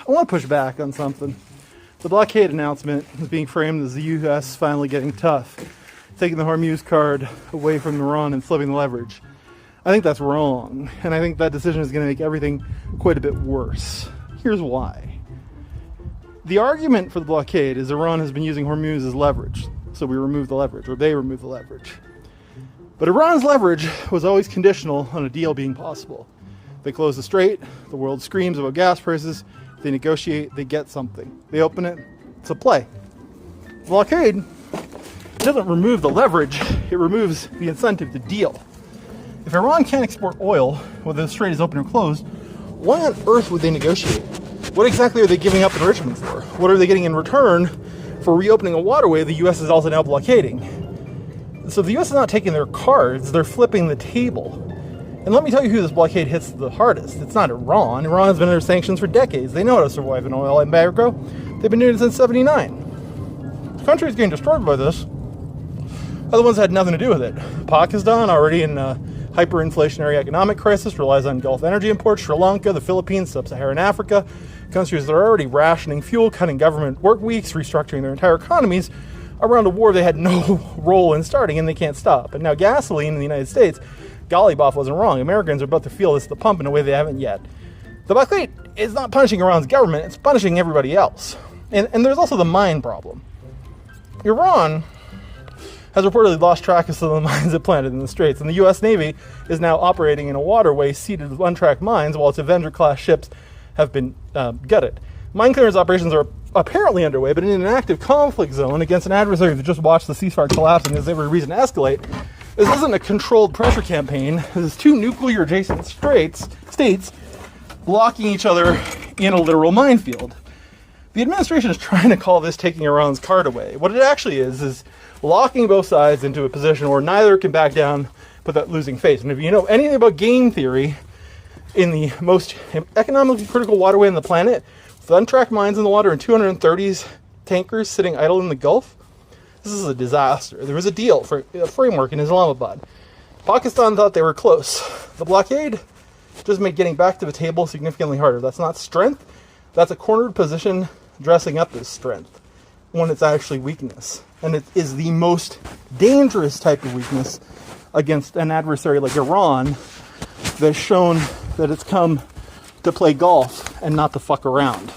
I want to push back on something. The blockade announcement is being framed as the U.S. finally getting tough, taking the Hormuz card away from Iran and flipping the leverage. I think that's wrong, and I think that decision is going to make everything quite a bit worse. Here's why. The argument for the blockade is Iran has been using Hormuz as leverage, so we remove the leverage, or they remove the leverage. But Iran's leverage was always conditional on a deal being possible. They close the strait, the world screams about gas prices, they negotiate, they get something. They open it, it's a play. The blockade doesn't remove the leverage, it removes the incentive to deal. If Iran can't export oil, whether the strait is open or closed, why on earth would they negotiate? What exactly are they giving up enrichment for? What are they getting in return for reopening a waterway the U.S. is also now blockading? So the U.S. is not taking their cards, they're flipping the table. And let me tell you who this blockade hits the hardest. It's not Iran. Iran has been under sanctions for decades. They know how to survive an oil embargo. They've been doing it since '79. The country is getting destroyed by this are the ones that had nothing to do with it. Pakistan, already in a hyperinflationary economic crisis, relies on Gulf energy imports. Sri Lanka, the Philippines, sub-Saharan Africa, countries that are already rationing fuel, cutting government work weeks, restructuring their entire economies around a war they had no role in starting, and they can't stop. And now gasoline in the United States, golly, Boff wasn't wrong. Americans are about to feel this at the pump in a way they haven't yet. The blockade is not punishing Iran's government, it's punishing everybody else. And there's also the mine problem. Iran has reportedly lost track of some of the mines it planted in the Straits, and the U.S. Navy is now operating in a waterway seeded with untracked mines while its Avenger-class ships have been gutted. Mine clearance operations are apparently underway, but in an active conflict zone against an adversary that just watched the ceasefire collapse and has every reason to escalate. This isn't a controlled pressure campaign. This is two nuclear-adjacent states blocking each other in a literal minefield. The administration is trying to call this taking Iran's card away. What it actually is locking both sides into a position where neither can back down without losing face. And if you know anything about game theory, in the most economically critical waterway on the planet, with untracked mines in the water and 230s tankers sitting idle in the Gulf, this is a disaster. There was a deal for a framework in Islamabad. Pakistan thought they were close. The blockade just made getting back to the table significantly harder. That's not strength. That's a cornered position dressing up as strength when it's actually weakness. And it is the most dangerous type of weakness against an adversary like Iran that's shown that it's come to play golf and not to fuck around.